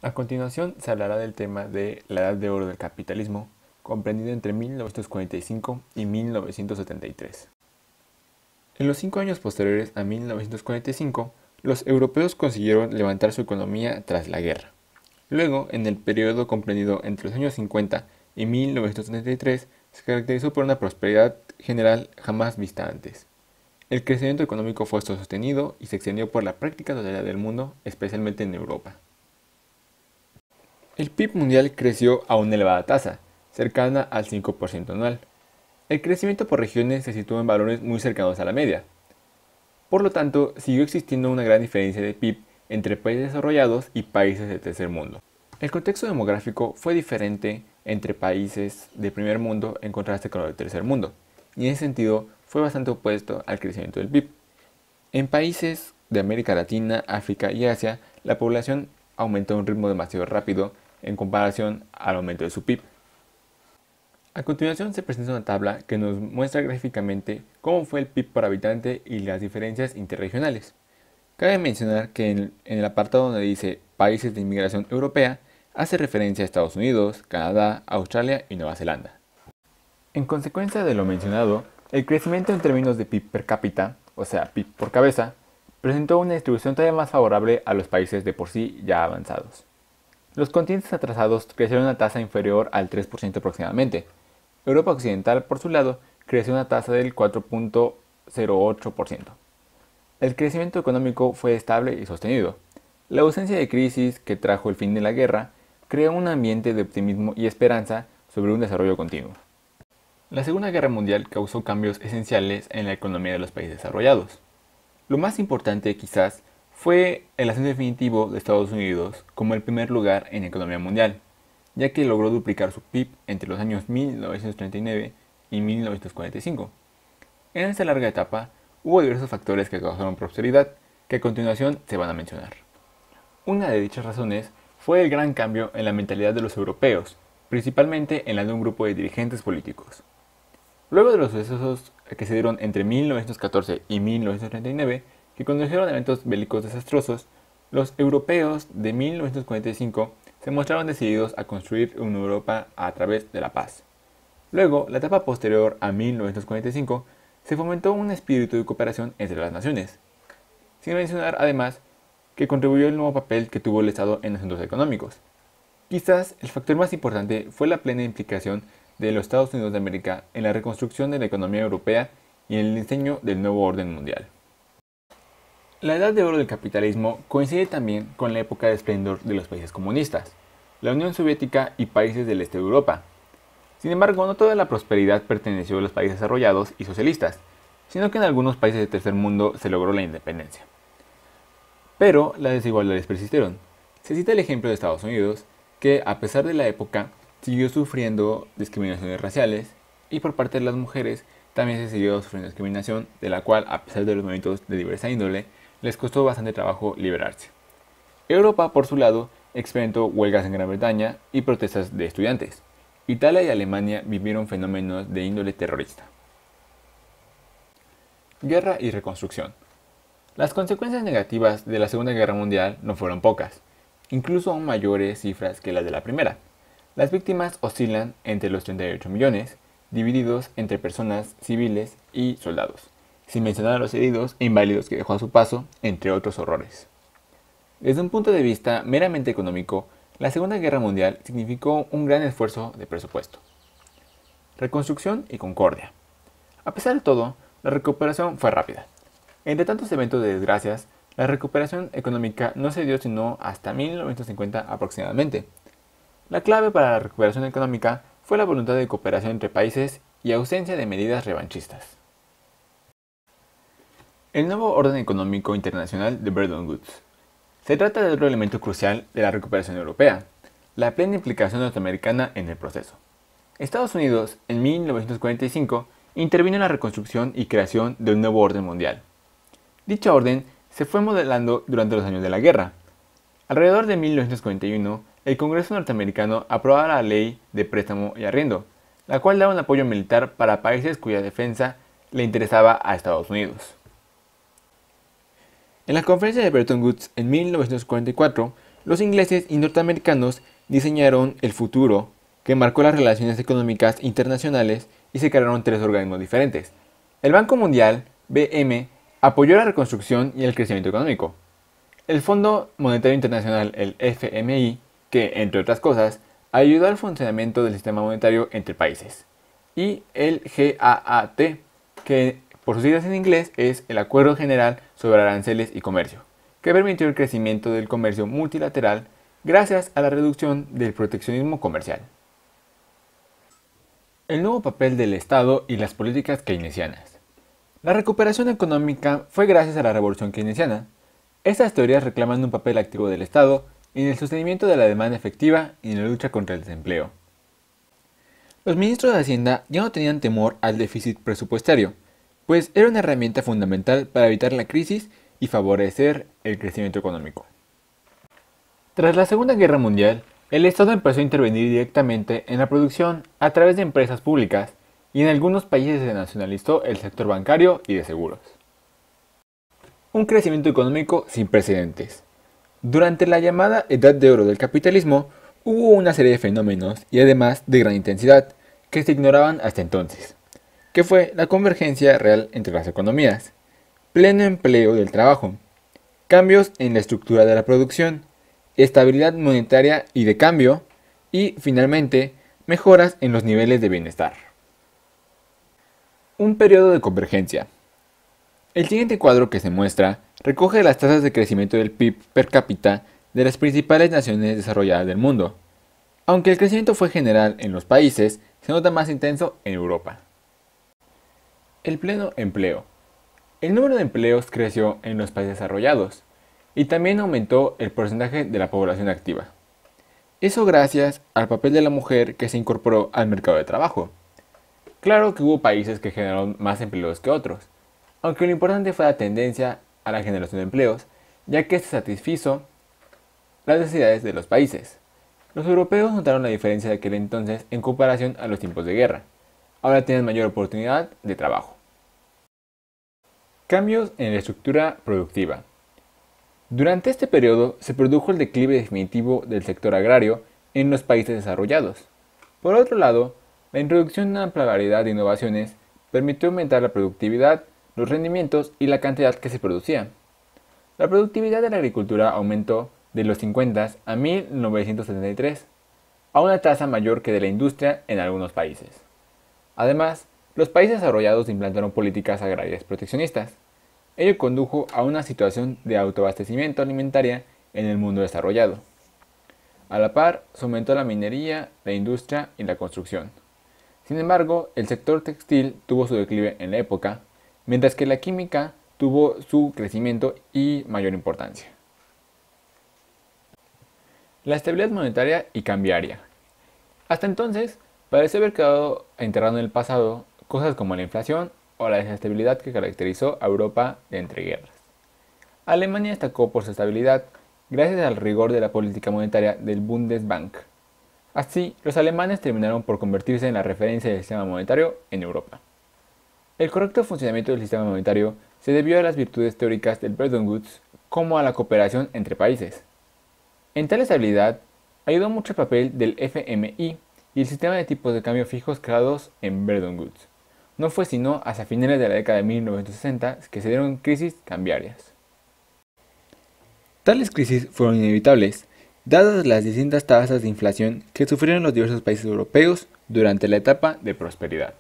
A continuación se hablará del tema de la edad de oro del capitalismo, comprendido entre 1945 y 1973. En los 5 años posteriores a 1945, los europeos consiguieron levantar su economía tras la guerra. Luego, en el periodo comprendido entre los años 50 y 1973, se caracterizó por una prosperidad general jamás vista antes. El crecimiento económico fue sostenido y se extendió por la práctica totalidad del mundo, especialmente en Europa. El PIB mundial creció a una elevada tasa, cercana al 5% anual. El crecimiento por regiones se situó en valores muy cercanos a la media. Por lo tanto, siguió existiendo una gran diferencia de PIB entre países desarrollados y países del tercer mundo. El contexto demográfico fue diferente entre países de primer mundo en contraste con los del tercer mundo, y en ese sentido fue bastante opuesto al crecimiento del PIB. En países de América Latina, África y Asia, la población aumentó a un ritmo demasiado rápido en comparación al aumento de su PIB. A continuación se presenta una tabla que nos muestra gráficamente cómo fue el PIB por habitante y las diferencias interregionales. Cabe mencionar que en el apartado donde dice países de inmigración europea, hace referencia a Estados Unidos, Canadá, Australia y Nueva Zelanda. En consecuencia de lo mencionado, el crecimiento en términos de PIB per cápita, o sea, PIB por cabeza, presentó una distribución todavía más favorable a los países de por sí ya avanzados. Los continentes atrasados crecieron a una tasa inferior al 3% aproximadamente. Europa Occidental, por su lado, creció a una tasa del 4.08%. El crecimiento económico fue estable y sostenido. La ausencia de crisis que trajo el fin de la guerra creó un ambiente de optimismo y esperanza sobre un desarrollo continuo. La Segunda Guerra Mundial causó cambios esenciales en la economía de los países desarrollados. Lo más importante, quizás, fue el ascenso definitivo de Estados Unidos como el primer lugar en economía mundial, ya que logró duplicar su PIB entre los años 1939 y 1945. En esta larga etapa, hubo diversos factores que causaron prosperidad, que a continuación se van a mencionar. Una de dichas razones fue el gran cambio en la mentalidad de los europeos, principalmente en la de un grupo de dirigentes políticos. Luego de los sucesos que se dieron entre 1914 y 1939, que condujeron a eventos bélicos desastrosos, los europeos de 1945 se mostraron decididos a construir una Europa a través de la paz. Luego, la etapa posterior a 1945, se fomentó un espíritu de cooperación entre las naciones, sin mencionar además que contribuyó el nuevo papel que tuvo el Estado en asuntos económicos. Quizás el factor más importante fue la plena implicación de los Estados Unidos de América en la reconstrucción de la economía europea y en el diseño del nuevo orden mundial. La edad de oro del capitalismo coincide también con la época de esplendor de los países comunistas, la Unión Soviética y países del este de Europa. Sin embargo, no toda la prosperidad perteneció a los países desarrollados y socialistas, sino que en algunos países del tercer mundo se logró la independencia. Pero las desigualdades persistieron. Se cita el ejemplo de Estados Unidos, que a pesar de la época, siguió sufriendo discriminaciones raciales y por parte de las mujeres también se siguió sufriendo discriminación, de la cual, a pesar de los movimientos de diversa índole, les costó bastante trabajo liberarse. Europa, por su lado, experimentó huelgas en Gran Bretaña y protestas de estudiantes. Italia y Alemania vivieron fenómenos de índole terrorista. Guerra y reconstrucción. Las consecuencias negativas de la Segunda Guerra Mundial no fueron pocas, incluso aún mayores cifras que las de la Primera. Las víctimas oscilan entre los 38 millones, divididos entre personas civiles y soldados, sin mencionar a los heridos e inválidos que dejó a su paso, entre otros horrores. Desde un punto de vista meramente económico, la Segunda Guerra Mundial significó un gran esfuerzo de presupuesto. Reconstrucción y concordia. A pesar de todo, la recuperación fue rápida. Entre tantos eventos de desgracias, la recuperación económica no se dio sino hasta 1950 aproximadamente. La clave para la recuperación económica fue la voluntad de cooperación entre países y ausencia de medidas revanchistas. El nuevo orden económico internacional de Bretton Woods. Se trata de otro elemento crucial de la recuperación europea, la plena implicación norteamericana en el proceso. Estados Unidos, en 1945, intervino en la reconstrucción y creación de un nuevo orden mundial. Dicha orden se fue modelando durante los años de la guerra. Alrededor de 1941, el Congreso norteamericano aprobaba la Ley de Préstamo y Arriendo, la cual daba un apoyo militar para países cuya defensa le interesaba a Estados Unidos. En la conferencia de Bretton Woods en 1944, los ingleses y norteamericanos diseñaron el futuro que marcó las relaciones económicas internacionales y se crearon tres organismos diferentes. El Banco Mundial, BM, apoyó la reconstrucción y el crecimiento económico. El Fondo Monetario Internacional, el FMI, que, entre otras cosas, ayudó al funcionamiento del sistema monetario entre países. Y el GAAT, que por sus siglas en inglés es el Acuerdo General sobre Aranceles y Comercio, que permitió el crecimiento del comercio multilateral gracias a la reducción del proteccionismo comercial. El nuevo papel del Estado y las políticas keynesianas. La recuperación económica fue gracias a la revolución keynesiana. Estas teorías reclaman un papel activo del Estado en el sostenimiento de la demanda efectiva y en la lucha contra el desempleo. Los ministros de Hacienda ya no tenían temor al déficit presupuestario, pues era una herramienta fundamental para evitar la crisis y favorecer el crecimiento económico. Tras la Segunda Guerra Mundial, el Estado empezó a intervenir directamente en la producción a través de empresas públicas y en algunos países se nacionalizó el sector bancario y de seguros. Un crecimiento económico sin precedentes. Durante la llamada Edad de Oro del capitalismo, hubo una serie de fenómenos y además de gran intensidad que se ignoraban hasta entonces, que fue la convergencia real entre las economías, pleno empleo del trabajo, cambios en la estructura de la producción, estabilidad monetaria y de cambio, y finalmente, mejoras en los niveles de bienestar. Un periodo de convergencia. El siguiente cuadro que se muestra recoge las tasas de crecimiento del PIB per cápita de las principales naciones desarrolladas del mundo. Aunque el crecimiento fue general en los países, se nota más intenso en Europa. El pleno empleo. El número de empleos creció en los países desarrollados y también aumentó el porcentaje de la población activa. Eso gracias al papel de la mujer que se incorporó al mercado de trabajo. Claro que hubo países que generaron más empleos que otros, aunque lo importante fue la tendencia a la generación de empleos, ya que se satisfizo las necesidades de los países. Los europeos notaron la diferencia de aquel entonces en comparación a los tiempos de guerra. Ahora tienen mayor oportunidad de trabajo. Cambios en la estructura productiva. Durante este periodo se produjo el declive definitivo del sector agrario en los países desarrollados. Por otro lado, la introducción de una amplia variedad de innovaciones permitió aumentar la productividad, los rendimientos y la cantidad que se producía. La productividad de la agricultura aumentó de los 50 a 1973, a una tasa mayor que de la industria en algunos países. Además, los países desarrollados implantaron políticas agrarias proteccionistas. Ello condujo a una situación de autoabastecimiento alimentaria en el mundo desarrollado. A la par, se aumentó la minería, la industria y la construcción. Sin embargo, el sector textil tuvo su declive en la época, mientras que la química tuvo su crecimiento y mayor importancia. La estabilidad monetaria y cambiaria. Hasta entonces, parece haber quedado enterrado en el pasado cosas como la inflación o la desestabilidad que caracterizó a Europa de entreguerras. Alemania destacó por su estabilidad gracias al rigor de la política monetaria del Bundesbank. Así, los alemanes terminaron por convertirse en la referencia del sistema monetario en Europa. El correcto funcionamiento del sistema monetario se debió a las virtudes teóricas del Bretton Woods como a la cooperación entre países. En tal estabilidad, ayudó mucho el papel del FMI y el sistema de tipos de cambio fijos creados en Bretton Woods. No fue sino hasta finales de la década de 1960 que se dieron crisis cambiarias. Tales crisis fueron inevitables, dadas las distintas tasas de inflación que sufrieron los diversos países europeos durante la etapa de prosperidad.